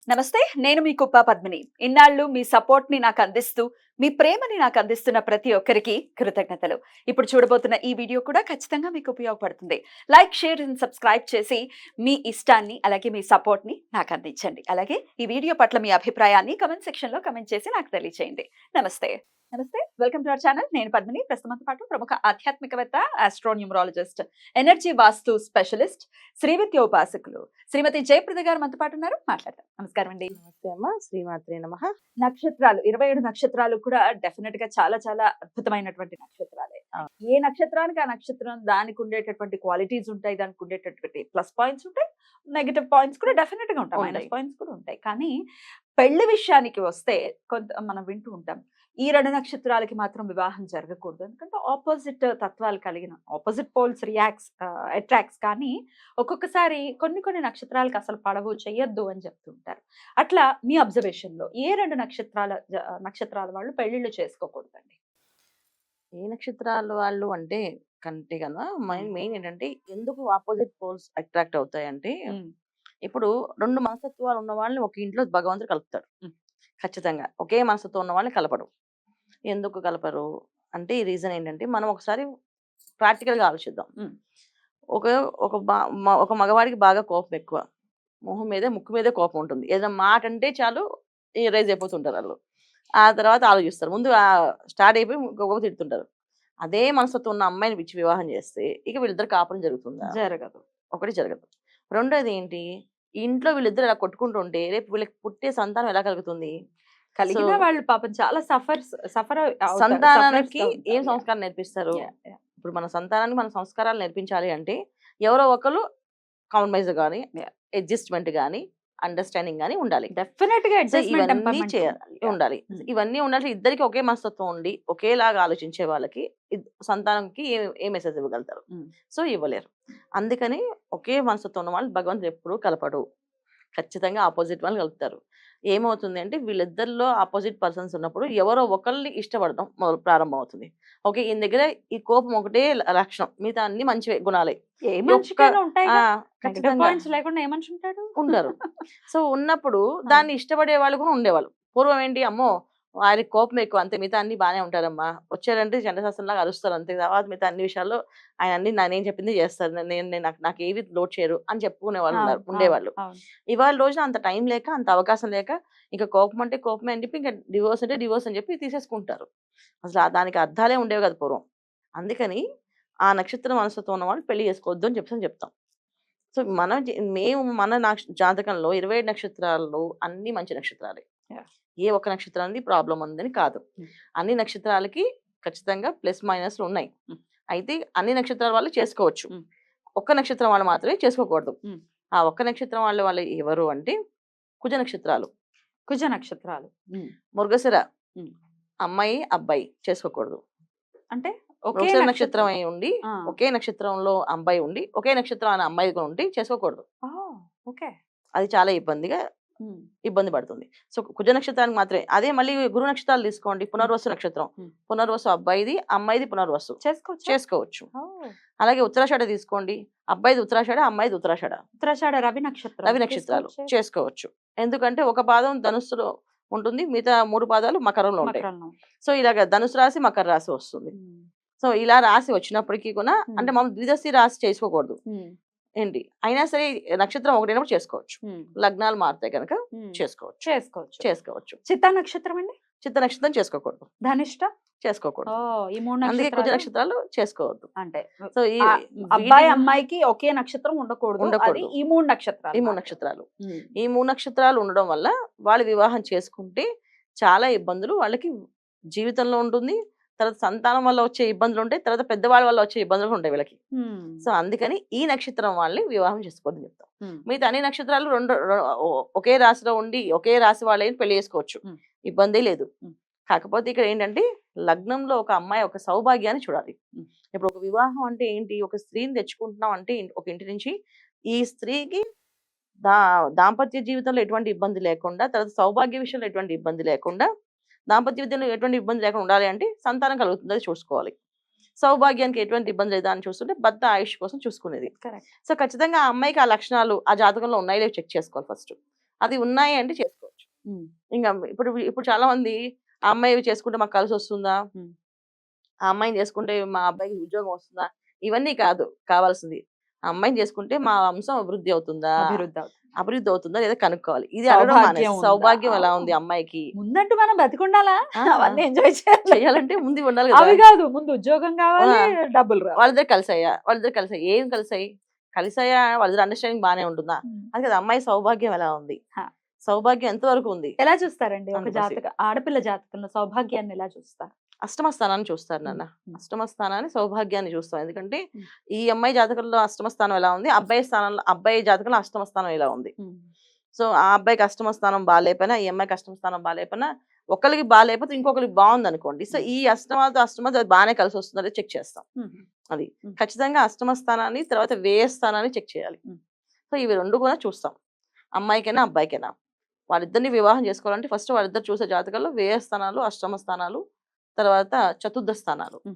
నమస్తే. నేను మీ కుప్ప పద్మిని. ఇన్నాళ్ళు మీ సపోర్ట్‌ని నాకందిస్తూ, మీ ప్రేమని నాకందిస్తున్న ప్రతి ఒక్కరికి కృతజ్ఞతలు. ఇప్పుడు చూడబోతున్న ఈ వీడియో కూడా ఖచ్చితంగా మీకు ఉపయోగపడుతుంది. లైక్, షేర్ అండ్ సబ్స్క్రైబ్ చేసి మీ ఇష్టాన్ని, అలాగే మీ సపోర్ట్‌ని నాకందించండి. అలాగే ఈ వీడియో పట్ల మీ అభిప్రాయాన్ని కామెంట్ సెక్షన్‌లో కామెంట్ చేసి నాకు తెలియజేయండి. నమస్తే. నమస్తే. Welcome to our channel. నేను పద్మిని. ప్రస్తుతంతో పాటు ప్రముఖ ఆధ్యాత్మికవేత్త, ఆస్ట్రోన్యూమరాలజిస్ట్, ఎనర్జీ వాస్తు స్పెషలిస్ట్, శ్రీవిద్య ఉపాసకులు శ్రీమతి జయప్రద గారు మనతో పాటు ఉన్నారు. మాట్లాడతాం. నమస్కారం అండి. నమస్తే అమ్మ. శ్రీమాత్రే నమః. నక్షత్రాలు 27 నక్షత్రాలు కూడా డెఫినెట్ గా చాలా చాలా అద్భుతమైనటువంటి నక్షత్రాలే. ఆ. ఏ నక్షత్రానికి ఆ నక్షత్రం దానికి ఉండేటటువంటి క్వాలిటీస్ ఉంటాయి, దానికి ఉండేటటువంటి ప్లస్ పాయింట్స్ ఉంటాయి, నెగటివ్ పాయింట్స్ కూడా డెఫినెట్ గా ఉంటాయి, మైనస్ ఉంటాయి. పాయింట్స్ కూడా ఉంటాయి. కానీ పెళ్లి విషయానికి వస్తే కొంత మనం వింటూ ఉంటాం, ఈ 2 నక్షత్రాలకి మాత్రం వివాహం జరగకూడదు, ఎందుకంటే ఆపోజిట్ తత్వాలు కలిగిన ఆపోజిట్ పోల్స్ అట్రాక్ట్స్. కానీ ఒక్కొక్కసారి కొన్ని కొన్ని నక్షత్రాలకు అసలు పడవు, చెయ్యొద్దు అని చెప్తుంటారు. అట్లా మీ అబ్జర్వేషన్ లో ఏ 2 నక్షత్రాల వాళ్ళు పెళ్లిళ్ళు చేసుకోకూడదండి? ఏ నక్షత్రాల వాళ్ళు అంటే కంటే కన్నా మెయిన్ ఏంటంటే ఎందుకు ఆపోజిట్ పోల్స్ అట్రాక్ట్ అవుతాయంటే, ఇప్పుడు 2 మనస్తత్వాలు ఉన్న వాళ్ళని ఒక ఇంట్లో భగవంతుడు కలుపుతాడు. ఉమ్. ఖచ్చితంగా ఒకే మనస్తత్వం ఉన్న వాళ్ళని కలపడు. ఎందుకు కలపరు అంటే ఈ రీజన్ ఏంటంటే, మనం ఒకసారి ప్రాక్టికల్ గా ఆలోచిద్దాం. ఉమ్. ఒక ఒక ఒక మగవాడికి బాగా కోపం ఎక్కువ, మొహం మీదే ముక్కు మీదే కోపం ఉంటుంది. ఏదైనా మాట అంటే చాలు రైజ్ అయిపోతుంటారు వాళ్ళు. ఆ తర్వాత ఆలోచిస్తారు. ముందు స్టార్ట్ అయిపోయి గొప్ప తిడుతుంటారు. అదే మనస్తత్వం ఉన్న అమ్మాయిని పిచ్చి వివాహం చేస్తే ఇక వీళ్ళిద్దరు కాపురం జరుగుతుందా? జరగదు. ఒకటి జరగదు. రెండోది ఏంటి, ఈ ఇంట్లో వీళ్ళిద్దరు ఇలా కొట్టుకుంటుంటే రేపు వీళ్ళకి పుట్టే సంతానం ఎలా కలుగుతుంది? కలిగిన వాళ్ళు పాపం చాలా సఫర్ సంతానానికి ఏం సంస్కారం నేర్పిస్తారు? ఇప్పుడు మన సంతానానికి మన సంస్కారాలు నేర్పించాలి అంటే ఎవరో ఒకరు కాంప్రమైజ్ కానీ, అడ్జస్ట్మెంట్ కానీ, అండర్స్టాండింగ్ గానీ ఉండాలి. డెఫినెట్ గా ఇవన్నీ ఉండాలి. ఇవన్నీ ఉండాలి. ఇద్దరికి ఒకే మనస్తత్వం ఉండి ఒకేలాగా ఆలోచించే వాళ్ళకి సంతానంకి ఏ మెసేజ్ ఇవ్వగలుగుతారు? సో ఇవ్వలేరు. అందుకని ఒకే మనస్తత్వం ఉన్న వాళ్ళు భగవంతుడు ఎప్పుడు కలపడు. ఖచ్చితంగా ఆపోజిట్ వాళ్ళు కలుపుతారు. ఏమవుతుంది అంటే వీళ్ళిద్దరిలో ఆపోజిట్ పర్సన్స్ ఉన్నప్పుడు ఎవరో ఒకరిని ఇష్టపడడం ప్రారంభం అవుతుంది. ఓకే, ఈయన దగ్గర ఈ కోపం ఒకటే లక్షణం, మిగతా అన్ని మంచి గుణాలే. ఉండరు. సో ఉన్నప్పుడు దాన్ని ఇష్టపడే వాళ్ళు కూడా ఉండేవాళ్ళు. పూర్వం ఏంటి, అమ్మో ఆయనకి కోపం ఎక్కువ, అంతే మిగతా అన్ని బాగానే ఉంటారమ్మా, వచ్చారంటే చండశాస్త్రంలాగా అరుస్తారు అంతే, తర్వాత మిగతా అన్ని విషయాల్లో ఆయన అన్ని నేను చెప్పింది చేస్తారు, నాకు ఏవి లోడ్ చేయరు అని చెప్పుకునే వాళ్ళు ఉండేవాళ్ళు. ఇవాళ రోజున అంత టైం లేక, అంత అవకాశం లేక, ఇంకా కోపం అంటే కోపమే అని చెప్పి, ఇంకా డివోర్స్ అంటే డివోర్స్ అని చెప్పి తీసేసుకుంటారు. అసలు దానికి అర్థాలే ఉండేవి కదా పూర్వం. అందుకని ఆ నక్షత్ర మనస్తత్వం ఉన్న వాళ్ళు పెళ్లి చేసుకోవద్దు అని చెప్తాం. సో మేము మన జాతకంలో 27 నక్షత్రాల్లో అన్ని మంచి నక్షత్రాలే. ఏ ఒక్క నక్షత్రానికి ప్రాబ్లం ఉందని కాదు. అన్ని నక్షత్రాలకి ఖచ్చితంగా ప్లస్ మైనస్లు ఉన్నాయి. అయితే అన్ని నక్షత్రాల వాళ్ళు చేసుకోవచ్చు, ఒక్క నక్షత్రం వాళ్ళు మాత్రమే చేసుకోకూడదు. ఆ ఒక్క నక్షత్రం వాళ్ళు ఎవరు అంటే కుజ నక్షత్రాలు. మృగశిర అమ్మాయి అబ్బాయి చేసుకోకూడదు. అంటే ఒకే నక్షత్రం అయి ఉండి, ఒకే నక్షత్రంలో అబ్బాయి ఉండి, ఒకే నక్షత్రం అనే అమ్మాయి ఉండి చేసుకోకూడదు. అది చాలా ఇబ్బంది పడుతుంది. సో కుజ నక్షత్రానికి మాత్రమే. అదే మళ్ళీ గురు నక్షత్రాలు తీసుకోండి, పునర్వసు నక్షత్రం, పునర్వసు అబ్బాయిది, అమ్మాయిది పునర్వసు చేసుకోవచ్చు. అలాగే ఉత్తరాషాఢ తీసుకోండి, అబ్బాయిది ఉత్తరాషాఢ, అమ్మాయిది ఉత్తరాషాఢ, రవి నక్షత్రాలు చేసుకోవచ్చు. ఎందుకంటే ఒక పాదం ధనుస్సులో ఉంటుంది, మిగతా 3 పాదాలు మకరంలో ఉంటాయి. సో ఇలాగ ధనుసు రాశి మకర రాశి వస్తుంది. సో ఇలా రాశి వచ్చినప్పటికీ కూడా అంటే మనం ద్విదశి రాశి చేసుకోకూడదు ఏంటి, అయినా సరే నక్షత్రం ఒకటైనప్పుడు చేసుకోవచ్చు. లగ్నాలు మారితే కనుక చేసుకోవచ్చు. చిత్తా నక్షత్రం అండి, చిత్త నక్షత్రం చేసుకోకూడదు. ధనిష్ట చేసుకోకూడదు. అందుకే కుజ నక్షత్రాలు చేసుకోవద్దు. అంటే సో ఈ అబ్బాయి అమ్మాయికి ఒకే నక్షత్రం ఉండకూడదు. ఈ 3 నక్షత్రాలు ఈ 3 నక్షత్రాలు ఉండడం వల్ల వాళ్ళు వివాహం చేసుకుంటే చాలా ఇబ్బందులు వాళ్ళకి జీవితంలో ఉంటుంది. తర్వాత సంతానం వల్ల వచ్చే ఇబ్బందులు ఉంటాయి, తర్వాత పెద్దవాళ్ళ వల్ల వచ్చే ఇబ్బందులు ఉంటాయి వీళ్ళకి. సో అందుకని ఈ నక్షత్రం వాళ్ళని వివాహం చేసుకోవద్దని చెప్తాం. మిగతా అన్ని నక్షత్రాలు ఒకే రాశిలో ఉండి ఒకే రాశి వాళ్ళని పెళ్లి చేసుకోవచ్చు, ఇబ్బంది లేదు. కాకపోతే ఇక్కడ ఏంటంటే లగ్నంలో ఒక అమ్మాయి ఒక సౌభాగ్యాన్ని చూడాలి. ఇప్పుడు ఒక వివాహం అంటే ఏంటి, ఒక స్త్రీని తెచ్చుకుంటున్నాం అంటే ఒక ఇంటి నుంచి ఈ స్త్రీకి దాంపత్య జీవితంలో ఎటువంటి ఇబ్బంది లేకుండా, తర్వాత సౌభాగ్య విషయంలో ఎటువంటి ఇబ్బంది లేకుండా, దాంపత్య విద్యలో ఎటువంటి ఇబ్బంది లేకుండా ఉండాలి అంటే సంతానం కలుగుతుంది, అది చూసుకోవాలి. సౌభాగ్యానికి ఎటువంటి ఇబ్బంది లేదా అని చూస్తుంటే భర్త ఆయుష్ కోసం చూసుకునేది. సో ఖచ్చితంగా ఆ అమ్మాయికి ఆ లక్షణాలు ఆ జాతకంలో ఉన్నాయో చెక్ చేసుకోవాలి ఫస్ట్. అది ఉన్నాయి అంటే చేసుకోవచ్చు. ఉమ్, ఇంకా ఇప్పుడు ఇప్పుడు చాలా మంది ఆ అమ్మాయి చేసుకుంటే మాకు కలిసి వస్తుందా, ఉమ్. ఆ అమ్మాయిని చేసుకుంటే మా అబ్బాయికి ఉద్యోగం వస్తుందా, ఇవన్నీ కాదు కావాల్సింది. ఆ అమ్మాయిని చేసుకుంటే మా వంశం అభివృద్ధి అవుతుందా, అభివృద్ధి అవుతుంది. అభివృద్ధి అవుతుందా లేదా కనుక్కోవాలి. ఇది అడగడం సౌభాగ్యం మానేసి ఉందా? సౌభాగ్యం ఎలా ఉంది అవును. అమ్మాయికి ముందంటూ మనం బతికుండాలా ఆ, అవన్నీ ఎంజాయ్ చేయాలి. చెయ్యాలంటే ముందు ఇవి ఉండాలి కదా. అవి కాదు, ముందు ఉద్యోగం కావాలి, ఆ, డబ్బులు రావాలి. వాళ్ళిద్దరు కలిసాయి ఏం కలిసాయా వాళ్ళిద్దరు అండర్స్టాండింగ్ బానే ఉంటుందా, ఉమ్. అది కదా. అమ్మాయి సౌభాగ్యం ఎలా ఉంది, హా. సౌభాగ్యం ఎంత వరకు ఉంది. ఎలా చూస్తారండి ఒక 100%. జాతక ఆడపిల్ల జాతకంలో సౌభాగ్యాన్ని ఎలా చూస్తారు? అష్టమ స్థానాన్ని చూస్తారు ఉమ్, నాన్న. ఉమ్, అష్టమ స్థానాన్ని సౌభాగ్యాన్ని చూస్తాం. ఎందుకంటే ఉమ్, ఈ అమ్మాయి జాతకంలో అష్టమ స్థానం ఎలా ఉంది, అబ్బాయి జాతకంలో అష్టమ స్థానం ఎలా ఉంది. ఉమ్, సో ఆ అబ్బాయికి అష్టమ స్థానం బాగాలేకపోయినా, ఈ అమ్మాయికి అష్టమ స్థానం బాగాలేకపోయినా, ఒకరికి బాగాలేకపోతే ఇంకొకరికి బాగుంది అనుకోండి. సో ఈ అష్టమది బాగానే కలిసి వస్తుందని చెక్ చేస్తాం. ఉమ్, అది ఉమ్, ఖచ్చితంగా అష్టమ స్థానాన్ని తర్వాత వ్యయ స్థానాన్ని చెక్ చేయాలి. ఉమ్. సో ఇవి రెండు కూడా చూస్తాం, అమ్మాయికైనా అబ్బాయికైనా. వాళ్ళిద్దరిని వివాహం చేసుకోవాలంటే ఫస్ట్ వాళ్ళిద్దరు చూసే జాతకాల్లో వ్యయ స్థానాలు, అష్టమ స్థానాలు, తర్వాత చతుర్థ స్థానాలు, ఉమ్.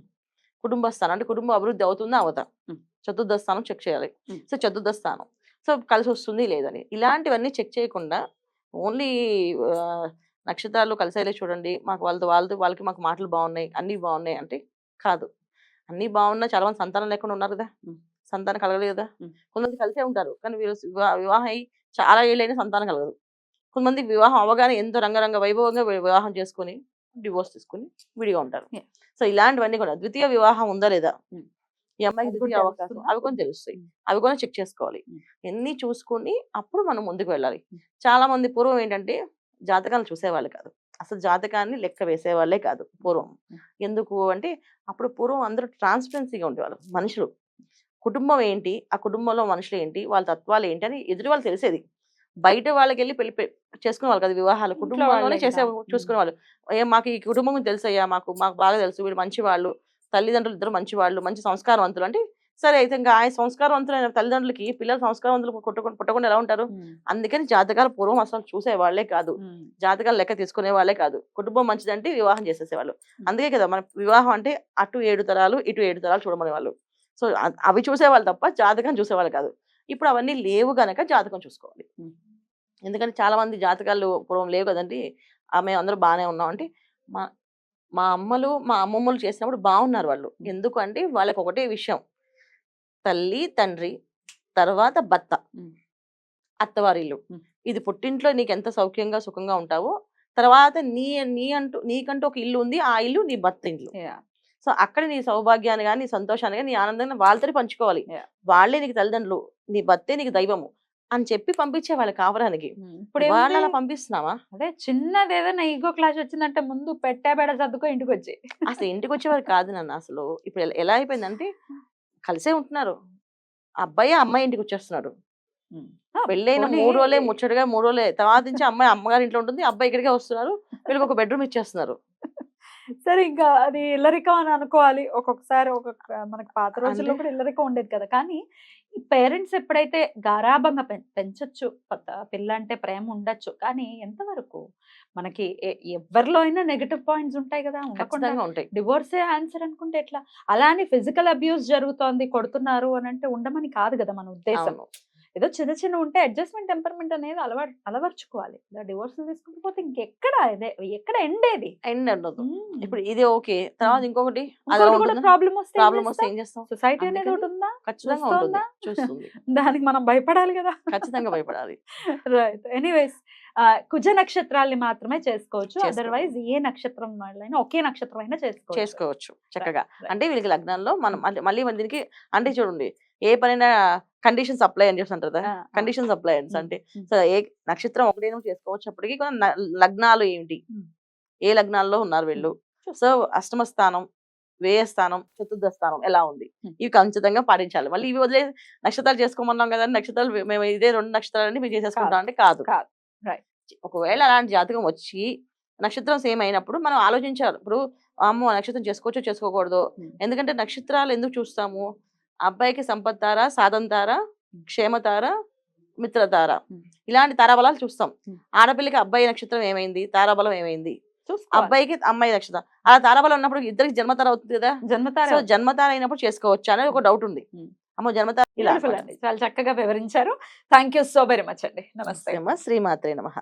కుటుంబ స్థానం అంటే కుటుంబం అభివృద్ధి అవుతుందా అవదా, ఉమ్. చతుర్థ స్థానం చెక్ చేయాలి. ఉమ్. సో చతుర్థ స్థానం, సో కలిసి వస్తుంది లేదని ఇలాంటివన్నీ చెక్ చేయకుండా ఓన్లీ నక్షత్రాలు కలిసేలే చూడండి, మాకు వాళ్ళకి మాకు మాటలు బాగున్నాయి, అన్నీ బాగున్నాయి అంటే కాదు. అన్నీ బాగున్నా చాలా మంది సంతానం లేకుండా ఉన్నారు కదా, ఉమ్. సంతానం కలగలేదు కదా. ఉమ్. కొంతమంది కలిసే ఉంటారు కానీ వీళ్ళు వివాహం అయ్యి చాలా ఏళ్ళైనా సంతానం కలగదు. కొంతమంది వివాహం అవగానే ఎంతో రంగరంగ వైభవంగా వివాహం చేసుకుని డివోర్స్ తీసుకుని విడిగా ఉంటారు. Yeah. సో ఇలాంటివన్నీ కూడా ద్వితీయ వివాహం ఉందా లేదా, ఉమ్. ఈ అమ్మాయికి అది కూడా ద్వితీయ అవకాశం, తెలుస్తుందా? అవి కూడా తెలుస్తాయి. ఉమ్. అవి కూడా చెక్ చేసుకోవాలి. ఉమ్. ఎన్ని చూసుకుని అప్పుడు మనం ముందుకు వెళ్ళాలి. ఉమ్. చాలా మంది పూర్వం ఏంటంటే జాతకాలు చూసేవాళ్ళు కాదు, అసలు జాతకాన్ని లెక్క వేసేవాళ్ళే కాదు పూర్వం. ఉమ్. ఎందుకు అంటే అప్పుడు పూర్వం అందరూ ట్రాన్స్పరెన్సీగా ఉండేవాళ్ళు మనుషులు. కుటుంబం ఏంటి, ఆ కుటుంబంలో మనుషులు ఏంటి, వాళ్ళ తత్వాలు ఏంటి అని ఎదురు వాళ్ళు తెలిసేది. బయట వాళ్ళకి వెళ్ళి పెళ్లి చేసుకునేవాళ్ళు కదా వివాహాలు, ఇంట్లో కుటుంబంలోనే వాళ్ళే కదా. చూసుకునేవాళ్ళు. మాకు ఈ కుటుంబం తెలుసయ్యా, మాకు మాకు బాగా తెలుసు, వీళ్ళు మంచి వాళ్ళు, తల్లిదండ్రులు ఇద్దరు మంచి వాళ్ళు, మంచి సంస్కారవంతులు అంటే సరే. అయితే ఇంకా ఆయన సంస్కారవంతులైన తల్లిదండ్రులకి పిల్లలు సంస్కారవంతులు పుట్టకుండా ఎలా ఉంటారు. ఉమ్. అందుకని జాతకాలు పూర్వం అసలు చూసేవాళ్లే కాదు, ఉమ్. జాతకాలు లెక్క తీసుకునే వాళ్ళే కాదు. కుటుంబం మంచిదంటే వివాహం చేసేసేవాళ్ళు. ఉమ్. అందుకే కదా మన వివాహం అంటే అటు 7 తరాలు ఇటు 7 తరాలు చూడమనే వాళ్ళు. సో అవి చూసేవాళ్ళు తప్ప జాతకం చూసేవాళ్ళు కాదు. ఇప్పుడు అవన్నీ లేవు గనక జాతకం చూసుకోవాలి. ఉమ్. ఎందుకంటే చాలా మంది జాతకాలు పూర్వం లేవు కదండి, మేము అందరూ బాగానే ఉన్నాం అంటే మా మా అమ్మలు మా అమ్మమ్మలు చేసినప్పుడు బాగున్నారు వాళ్ళు. ఎందుకు అంటే వాళ్ళకి ఒకటే విషయం, తల్లి తండ్రి తర్వాత భర్త, ఉమ్. అత్తవారిల్లు. ఉమ్. ఇది పుట్టింట్లో నీకు ఎంత సౌఖ్యంగా సుఖంగా ఉంటావో, తర్వాత నీకంటూ ఒక ఇల్లు ఉంది, ఆ ఇల్లు నీ భర్త ఇల్లు. Yeah. సో అక్కడ నీ సౌభాగ్యాన్ని కానీ నీ సంతోషాన్ని కానీ నీ ఆనందాన్ని వాళ్ళతో పంచుకోవాలి. Yeah. వాళ్ళే నీకు తల్లిదండ్రులు, నీ భర్తే నీకు దైవము అని చెప్పి పంపించే వాళ్ళ కాపురానికి. ఇప్పుడు వాళ్ళు అలా పంపిస్తున్నావా? అదే చిన్నది ఏదైనా ఈగో క్లాష్ వచ్చిందంటే ముందు పెట్టా బెడ సర్దుకో ఇంటికి వచ్చి. అసలు ఇంటికి వచ్చేవారు కాదు నన్ను. అసలు ఇప్పుడు ఎలా అయిపోయిందంటే కలిసే ఉంటున్నారు, అబ్బాయి అమ్మాయి ఇంటికి వచ్చేస్తున్నాడు. పెళ్ళైన 3 రోజులే ముచ్చటగా 3 రోజులే, తర్వాత నుంచి అమ్మాయి అమ్మగారి ఇంట్లో ఉంటుంది, అబ్బాయి ఇక్కడికే వస్తున్నారు, వీళ్ళకి ఒక బెడ్రూమ్ ఇచ్చేస్తున్నారు. సరే, ఇంకా అది ఇల్లరికం అని అనుకోవాలి. ఒక్కొక్కసారి మనకి పాత రోజుల్లో కూడా ఇల్లరికం ఉండేది కదా. కానీ ఈ పేరెంట్స్ ఎప్పుడైతే గారాబంగా పెంచొచ్చు, పిల్ల అంటే ప్రేమ ఉండొచ్చు, కానీ ఎంతవరకు మనకి ఎవరిలో అయినా నెగటివ్ పాయింట్స్ ఉంటాయి కదా, ఉండకుండా ఖచ్చితంగా ఉంటాయి. డివోర్సే ఆన్సర్ అనుకుంటే ఎట్లా? అలా అని ఫిజికల్ అబ్యూస్ జరుగుతోంది, కొడుతున్నారు అని అంటే ఉండమని కాదు కదా మన ఉద్దేశం. అవును. ఏదో చిన్న చిన్న ఉంటే అడ్జస్ట్మెంట్ టెంపర్మెంట్ అనేది అలవర్చుకోవాలి. డివోర్స్ తీసుకుంటే ఇంకెక్కడ ఎక్కడ ఎండేది ఎండ్ ఉండదు. ఇప్పుడు ఇది ఓకే, తర్వాత ఇంకొకటి ప్రాబ్లం ప్రాబ్లం వస్తే ఏం చేస్తాం? సొసైటీ అనేది ఒకటి ఉందా, ఖచ్చితంగా ఉంటుంది, చూస్తుంది. దానికి మనం భయపడాలి కదా. ఖచ్చితంగా భయపడాలి. రైట్. ఎనీవేస్, కుజ నక్షత్రాల్ని మాత్రమే చేసుకోవచ్చు, అదర్వైజ్ ఏ నక్షత్రం వాళ్ళైనా ఒకే నక్షత్రం అయినా చేసుకోవచ్చు చక్కగా. అంటే వీళ్ళకి లగ్నాల్లో మనం మళ్ళీ దీనికి అంటే చూడండి, ఏ పనైనా కండిషన్స్ అప్లై అని చెప్పి అంటారు కదా, కండిషన్స్ అప్లై అంటే సో ఏ నక్షత్రం ఒకటేనో చేసుకోవచ్చప్పటికి లగ్నాలు ఏమిటి, ఏ లగ్నాల్లో ఉన్నారు వీళ్ళు, సో అష్టమ స్థానం, వ్యయ స్థానం, చతుర్థ స్థానం ఎలా ఉంది, ఇవి ఖచ్చితంగా పాటించాలి. మళ్ళీ ఇవి వదిలే నక్షత్రాలు చేసుకోమన్నాం కదా, నక్షత్రాలు మేము ఇదే 2 నక్షత్రాలని మీరు చేసేసుకుంటాం అంటే కాదు. ఒకవేళ అలాంటి జాతకం వచ్చి నక్షత్రం సేమ్ అయినప్పుడు మనం ఆలోచించాలి. ఇప్పుడు అమ్మో నక్షత్రం చేసుకోవచ్చో చేసుకోకూడదు, ఎందుకంటే నక్షత్రాలు ఎందుకు చూస్తాము, అబ్బాయికి సంపత్తార, సాధంతార, క్షేమతార, మిత్రతార, ఇలాంటి తారాబలాలు చూస్తాం. ఆడపిల్లకి అబ్బాయి నక్షత్రం ఏమైంది, తారాబలం ఏమైంది, అబ్బాయికి అమ్మాయి నక్షత్రం, అలా తారాబలం ఉన్నప్పుడు ఇద్దరికి జన్మతార అవుతుంది కదా, జన్మతార అయినప్పుడు చేసుకోవచ్చు అనేది ఒక డౌట్ ఉంది. అమ్మో జన్మత ఇలా Beautiful అండి. చాలా చక్కగా వివరించారు. Thank you so very much అండి. నమస్తే. శ్రీమాత్రే నమః.